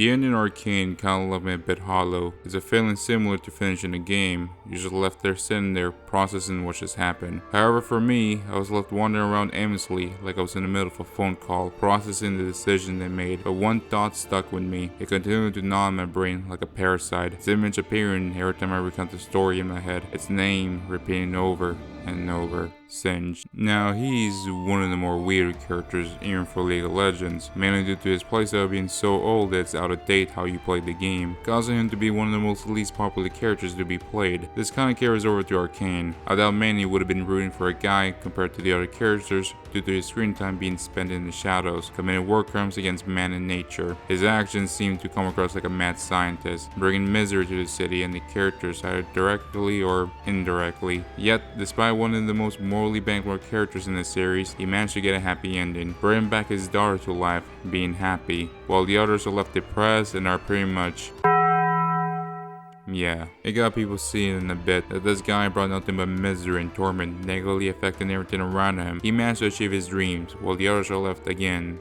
The end in Arcane kinda left me a bit hollow. It's a feeling similar to finishing a game. You're just left there sitting there processing what just happened. However, for me, I was left wandering around aimlessly like I was in the middle of a phone call, processing the decision they made. But one thought stuck with me. It continued to gnaw in my brain like a parasite. Its image appearing every time I recount the story in my head. Its name repeating over and over. Singed. Now, he's one of the more weird characters even for League of Legends, mainly due to his playstyle being so old that it's out of date how you play the game, causing him to be one of the most least popular characters to be played. This kind of carries over to Arcane. I doubt many would have been rooting for a guy compared to the other characters due to his screen time being spent in the shadows, committing war crimes against man and nature. His actions seem to come across like a mad scientist, bringing misery to the city and the characters either directly or indirectly. Yet, despite one of the most morally bankrupt characters in the series, he managed to get a happy ending, bringing back his daughter to life, being happy, while the others are left depressed and are pretty much... Yeah, it got people seeing in a bit that this guy brought nothing but misery and torment, negatively affecting everything around him. He managed to achieve his dreams, while the others are left again.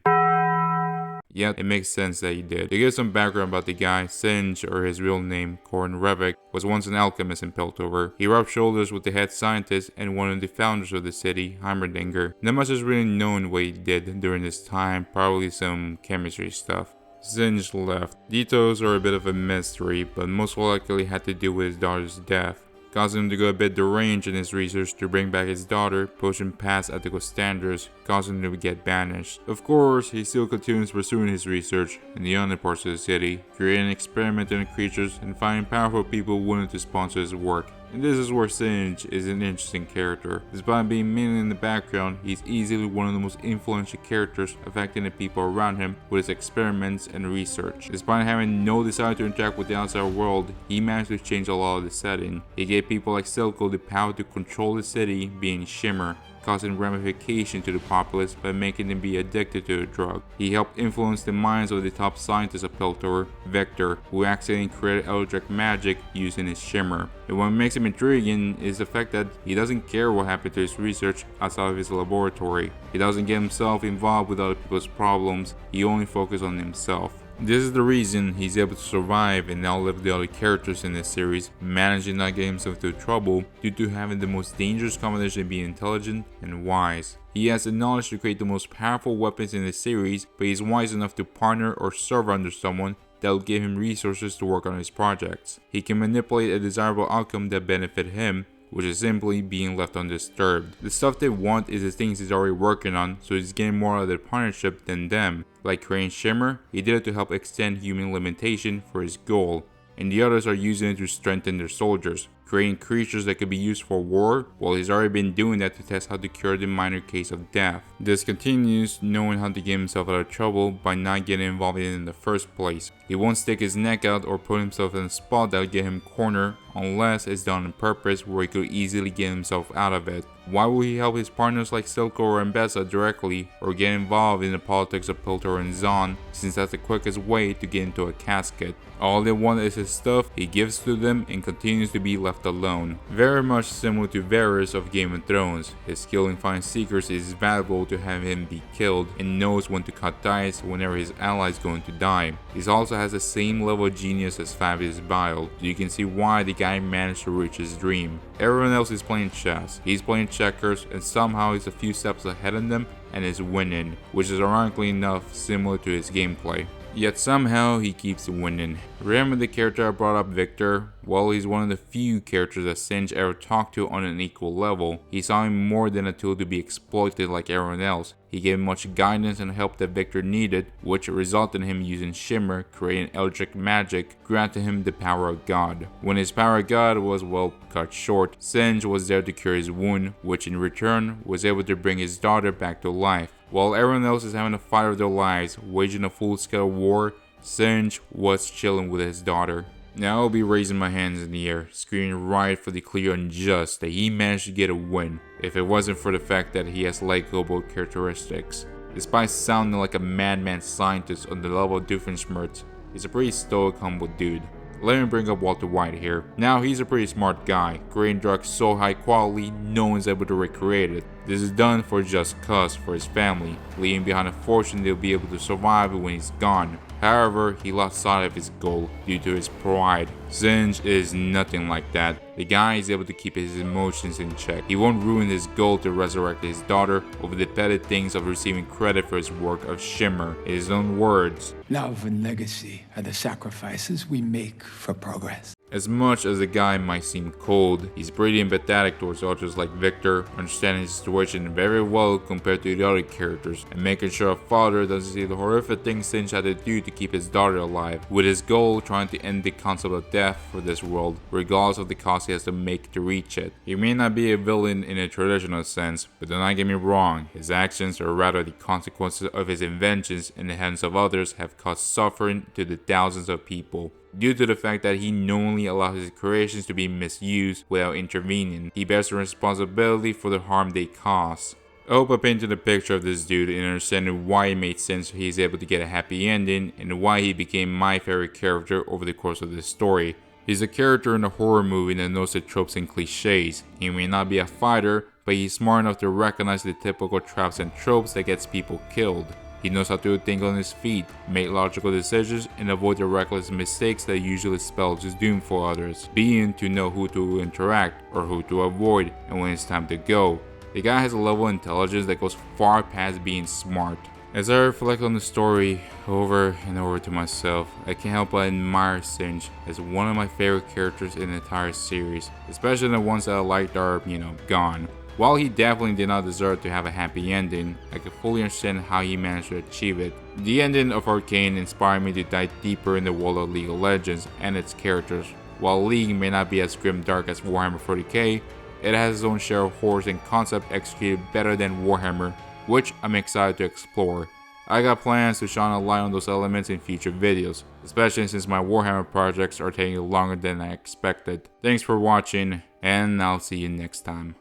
Yet, it makes sense that he did. To give some background about the guy, Singed, or his real name, Korin Revik, was once an alchemist in Piltover. He rubbed shoulders with the head scientist and one of the founders of the city, Heimerdinger. Not much is really known what he did during this time, probably some chemistry stuff. Singed left. Details are a bit of a mystery, but most likely had to do with his daughter's death, causing him to go a bit deranged in his research to bring back his daughter, pushing past ethical standards, causing him to get banished. Of course, he still continues pursuing his research in the other parts of the city, creating experimental creatures and finding powerful people willing to sponsor his work. And this is where Singed is an interesting character. Despite being mainly in the background, he's easily one of the most influential characters affecting the people around him with his experiments and research. Despite having no desire to interact with the outside world, he managed to change a lot of the setting. He gave people like Silco the power to control the city, being Shimmer, causing ramification to the populace by making them be addicted to the drug. He helped influence the minds of the top scientists of Piltover, Vector, who accidentally created electric magic using his Shimmer. And what makes him intriguing is the fact that he doesn't care what happened to his research outside of his laboratory. He doesn't get himself involved with other people's problems, he only focuses on himself. This is the reason he's able to survive and outlive the other characters in this series, managing not getting himself into trouble due to having the most dangerous combination being intelligent and wise. He has the knowledge to create the most powerful weapons in the series, but he's wise enough to partner or serve under someone that will give him resources to work on his projects. He can manipulate a desirable outcome that benefit him, which is simply being left undisturbed. The stuff they want is the things he's already working on, so he's getting more out of their partnership than them. Like creating Shimmer, he did it to help extend human limitation for his goal, and the others are using it to strengthen their soldiers, creating creatures that could be used for war, while he's already been doing that to test how to cure the minor case of death. This continues knowing how to get himself out of trouble by not getting involved in it in the first place. He won't stick his neck out or put himself in a spot that will get him cornered unless it's done on purpose where he could easily get himself out of it. Why would he help his partners like Silco or Mbessa directly or get involved in the politics of Piltover and Zaun, since that's the quickest way to get into a casket? All they want is his stuff, he gives to them and continues to be left alone. Very much similar to Varys of Game of Thrones, his skill in finding secrets is valuable to have him be killed and knows when to cut ties whenever his ally is going to die. He also has the same level of genius as Fabius Bile, so you can see why the guy managed to reach his dream. Everyone else is playing chess, he's playing checkers, and somehow he's a few steps ahead of them and is winning, which is ironically enough similar to his gameplay. Yet somehow he keeps winning. Remember the character I brought up, Victor? Well, he's one of the few characters that Singed ever talked to on an equal level. He saw him more than a tool to be exploited like everyone else. He gave much guidance and help that Victor needed, which resulted in him using Shimmer, creating eldritch magic, granting him the power of God. When his power of God was, well, cut short, Singed was there to cure his wound, which in return was able to bring his daughter back to life. While everyone else is having a fight of their lives, waging a full-scale war, Singed was chilling with his daughter. Now I'll be raising my hands in the air, screaming right for the clear and just that he managed to get a win, if it wasn't for the fact that he has likable characteristics. Despite sounding like a madman scientist on the level of Doofenshmirtz, he's a pretty stoic, humble dude. Let me bring up Walter White here. Now he's a pretty smart guy, creating drugs so high quality no one's able to recreate it. This is done for just cause for his family, leaving behind a fortune they'll be able to survive when he's gone. However, he lost sight of his goal due to his pride. Zenj is nothing like that. The guy is able to keep his emotions in check. He won't ruin his goal to resurrect his daughter over the petty things of receiving credit for his work of Shimmer. In his own words, "Love and legacy are the sacrifices we make for progress." As much as the guy might seem cold, he's pretty empathetic towards others like Victor, understanding his situation very well compared to the other characters, and making sure a father doesn't see the horrific things Zenj had to do to keep his daughter alive, with his goal trying to end the concept of death for this world, regardless of the cost he has to make to reach it. He may not be a villain in a traditional sense, but do not get me wrong, his actions, or rather the consequences of his inventions in the hands of others, have caused suffering to the thousands of people. Due to the fact that he knowingly allows his creations to be misused without intervening, he bears the responsibility for the harm they cause. I hope I painted a picture of this dude and understanding why it made sense he's able to get a happy ending and why he became my favorite character over the course of this story. He's a character in a horror movie that knows the tropes and cliches. He may not be a fighter, but he's smart enough to recognize the typical traps and tropes that gets people killed. He knows how to think on his feet, make logical decisions, and avoid the reckless mistakes that usually spell just doom for others, being to know who to interact or who to avoid and when it's time to go. The guy has a level of intelligence that goes far past being smart. As I reflect on the story over and over to myself, I can't help but admire Zenj as one of my favorite characters in the entire series, especially the ones that I liked are, gone. While he definitely did not deserve to have a happy ending, I could fully understand how he managed to achieve it. The ending of Arcane inspired me to dive deeper in the world of League of Legends and its characters. While League may not be as grim-dark as Warhammer 40k, it has its own share of horrors and concept executed better than Warhammer, which I'm excited to explore. I got plans to shine a light on those elements in future videos, especially since my Warhammer projects are taking longer than I expected. Thanks for watching, and I'll see you next time.